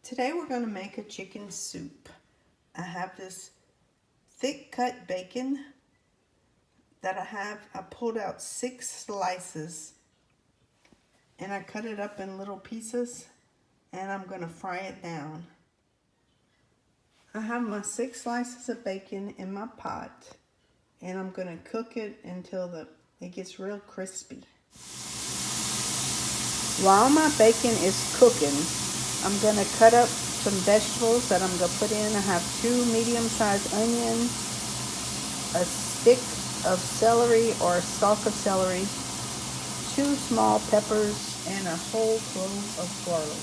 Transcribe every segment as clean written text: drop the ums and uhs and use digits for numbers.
Today we're going to make a chicken soup. I have this thick cut bacon that I pulled out 6 slices and I cut it up in little pieces and I'm going to fry it down. I have my 6 slices of bacon in my pot and I'm going to cook it until it gets real crispy. While my bacon is cooking, I'm going to cut up some vegetables that I'm going to put in. I have 2 medium-sized onions, a stick of celery or a stalk of celery, 2 small peppers, and a whole clove of garlic.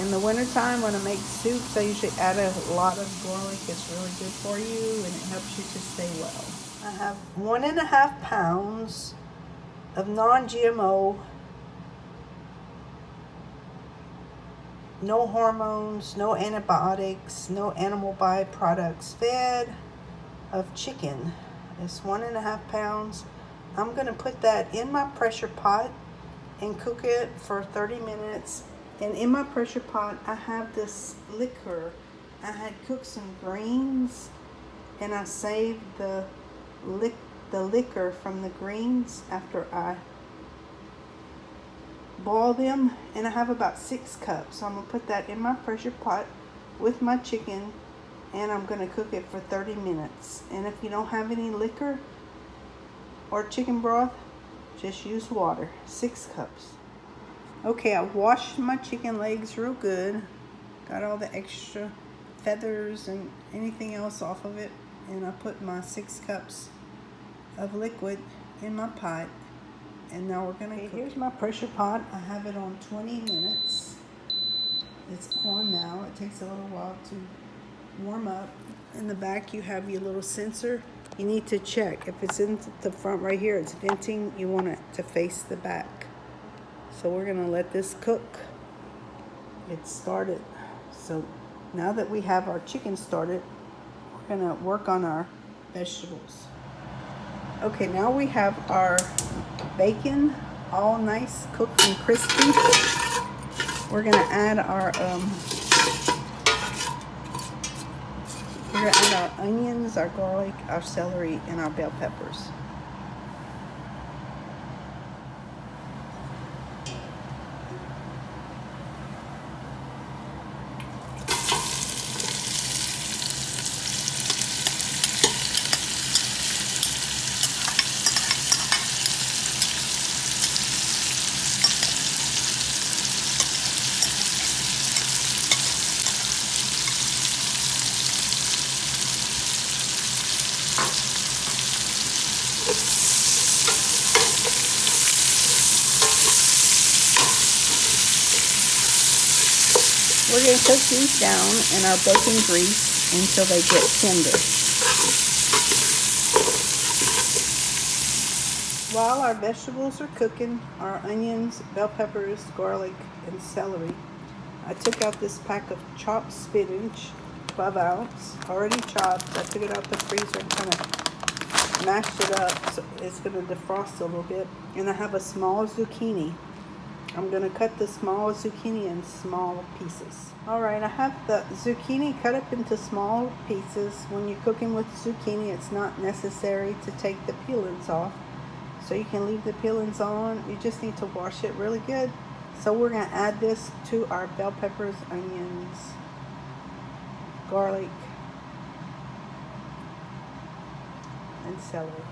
In the wintertime when I make soups, I usually add a lot of garlic. It's really good for you and it helps you to stay well. I have 1.5 pounds of non-GMO, no hormones, no antibiotics, no animal byproducts fed of chicken. It's 1.5 pounds. I'm going to put that in my pressure pot and cook it for 30 minutes. And in my pressure pot, I have this liquor. I had cooked some greens and I saved the liquor from the greens after I boil them, and I have about 6 cups. So I'm going to put that in my pressure pot with my chicken and I'm going to cook it for 30 minutes. And if you don't have any liquor or chicken broth, just use water. 6 cups. Okay, I washed my chicken legs real good. Got all the extra feathers and anything else off of it. And I put my 6 cups of liquid in my pot. And now we're gonna cook. Here's my pressure pot. I have it on 20 minutes. It's on now. It takes a little while to warm up. In the back you have your little sensor. You need to check. If it's in the front right here, it's venting, you want it to face the back. So we're gonna let this cook. It's started. So now that we have our chicken started, we're gonna work on our vegetables. Okay, now we have our bacon all nice cooked and crispy. We're gonna add our onions, our garlic, our celery, and our bell peppers. We're going to cook these down in our bacon grease until they get tender. While our vegetables are cooking, our onions, bell peppers, garlic, and celery, I took out this pack of chopped spinach, 12 ounce, already chopped. I took it out the freezer and kind of mashed it up so it's going to defrost a little bit. And I have a small zucchini. I'm going to cut the small zucchini in small pieces. Alright, I have the zucchini cut up into small pieces. When you're cooking with zucchini, it's not necessary to take the peelings off. So you can leave the peelings on. You just need to wash it really good. So we're going to add this to our bell peppers, onions, garlic, and celery.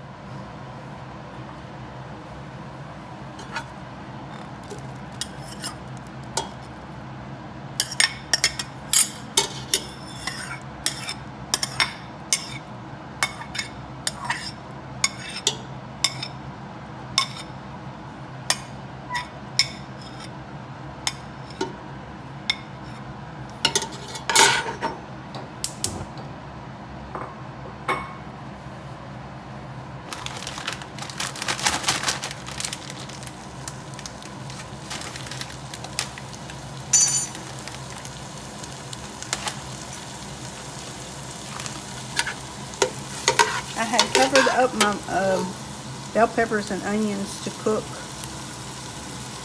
I had covered up my bell peppers and onions to cook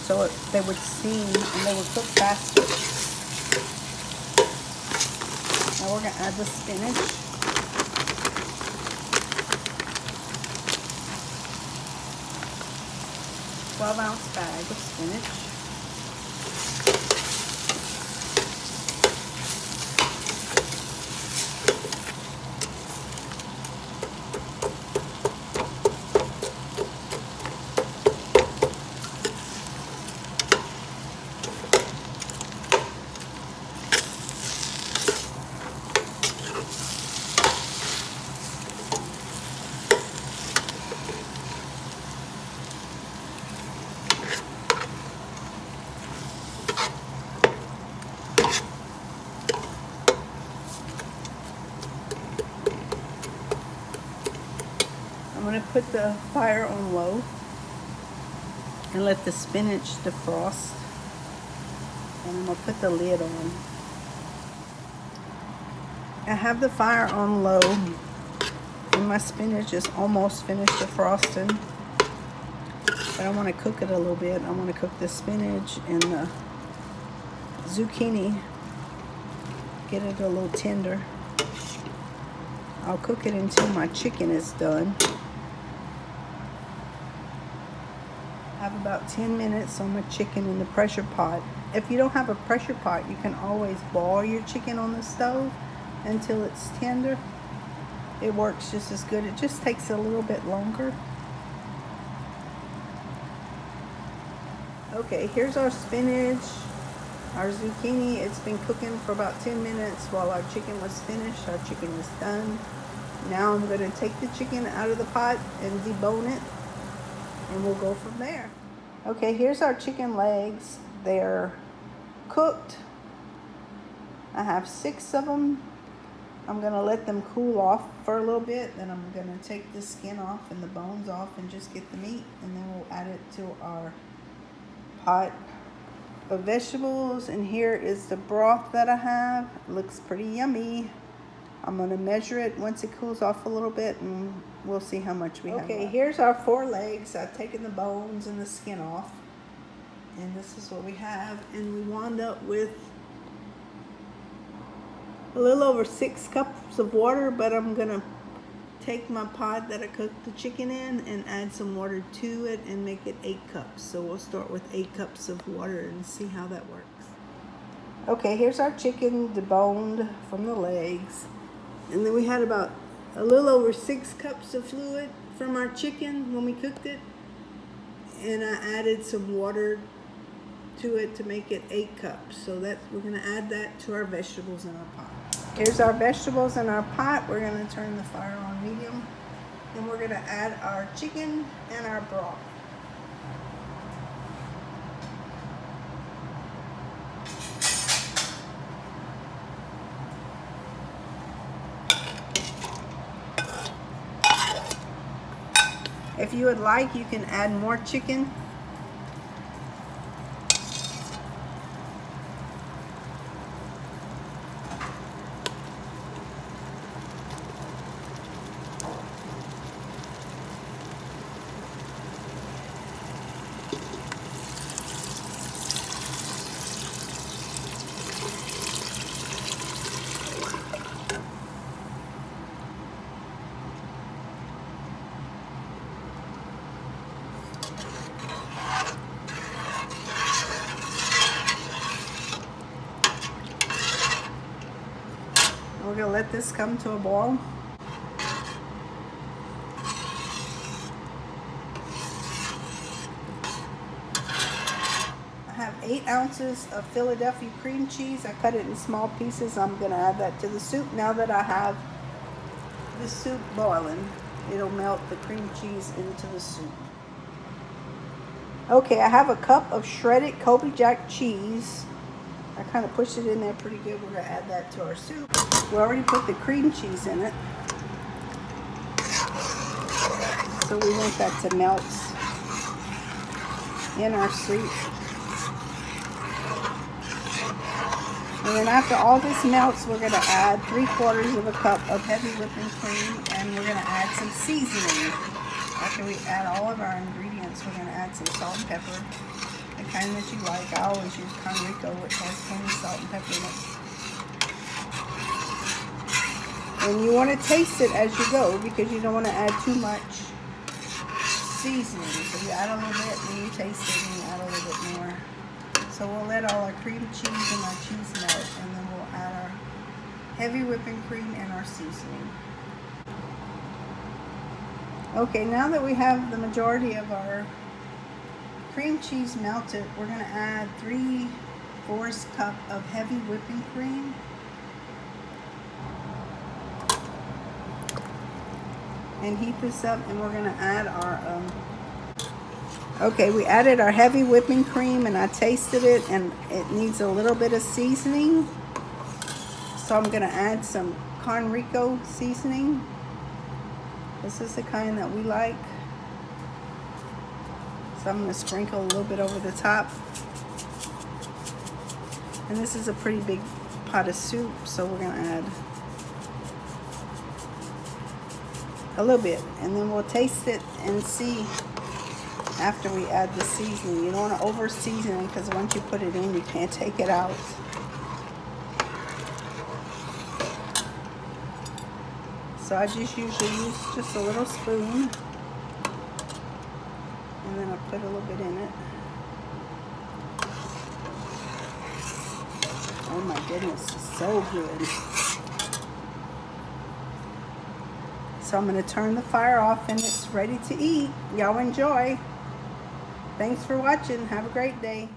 so they would steam and they would cook faster. Now we're going to add the spinach. 12-ounce bag of spinach. I'm going to put the fire on low and let the spinach defrost. And I'm going to put the lid on. I have the fire on low and my spinach is almost finished defrosting. But I want to cook it a little bit. I want to cook the spinach and the zucchini. Get it a little tender. I'll cook it until my chicken is done. I have about 10 minutes on my chicken in the pressure pot. If you don't have a pressure pot, you can always boil your chicken on the stove until it's tender. It works just as good. It just takes a little bit longer. Okay, here's our spinach, our zucchini. It's been cooking for about 10 minutes while our chicken was finished. Our chicken is done. Now I'm going to take the chicken out of the pot and debone it, and we'll go from there. Okay, here's our chicken legs. They're cooked. I have 6 of them. I'm going to let them cool off for a little bit. Then I'm going to take the skin off and the bones off and just get the meat. And then we'll add it to our pot of vegetables. And here is the broth that I have. It looks pretty yummy. I'm going to measure it once it cools off a little bit and we'll see how much we have. Okay, here's our 4 legs. I've taken the bones and the skin off. And this is what we have. And we wound up with a little over 6 cups of water, but I'm going to take my pot that I cooked the chicken in and add some water to it and make it 8 cups. So we'll start with 8 cups of water and see how that works. Okay, here's our chicken deboned from the legs. And then we had about a little over 6 cups of fluid from our chicken when we cooked it. And I added some water to it to make it 8 cups. So we're going to add that to our vegetables in our pot. Here's our vegetables in our pot. We're going to turn the fire on medium. And we're going to add our chicken and our broth. If you would like, you can add more chicken. We're going to let this come to a boil. I have 8 ounces of Philadelphia cream cheese. I cut it in small pieces. I'm going to add that to the soup. Now that I have the soup boiling, it'll melt the cream cheese into the soup. Okay, I have a cup of shredded Colby Jack cheese. I kind of pushed it in there pretty good. We're going to add that to our soup. We already put the cream cheese in it. So we want that to melt in our soup. And then after all this melts, we're going to add 3/4 of a cup of heavy whipping cream, and we're going to add some seasoning. After we add all of our ingredients, we're going to add some salt and pepper, the kind that you like. I always use Conrico, which has plenty of salt and pepper in it. And you want to taste it as you go because you don't want to add too much seasoning. So you add a little bit, and you taste it, and you add a little bit more. So we'll let all our cream cheese and our cheese melt, and then we'll add our heavy whipping cream and our seasoning. Okay, now that we have the majority of our cream cheese melted, we're going to add 3/4 cup of heavy whipping cream. And heat this up, and we're going to add our okay, we added our heavy whipping cream, and I tasted it, and it needs a little bit of seasoning. So I'm going to add some Con Rico seasoning. This is the kind that we like. So I'm going to sprinkle a little bit over the top. And this is a pretty big pot of soup, so we're going to add a little bit. And then we'll taste it and see after we add the seasoning. You don't want to over season it because once you put it in, you can't take it out. So I just usually use just a little spoon, and then I put a little bit in it. Oh my goodness, it's so good. So I'm going to turn the fire off, and it's ready to eat. Y'all enjoy. Thanks for watching. Have a great day.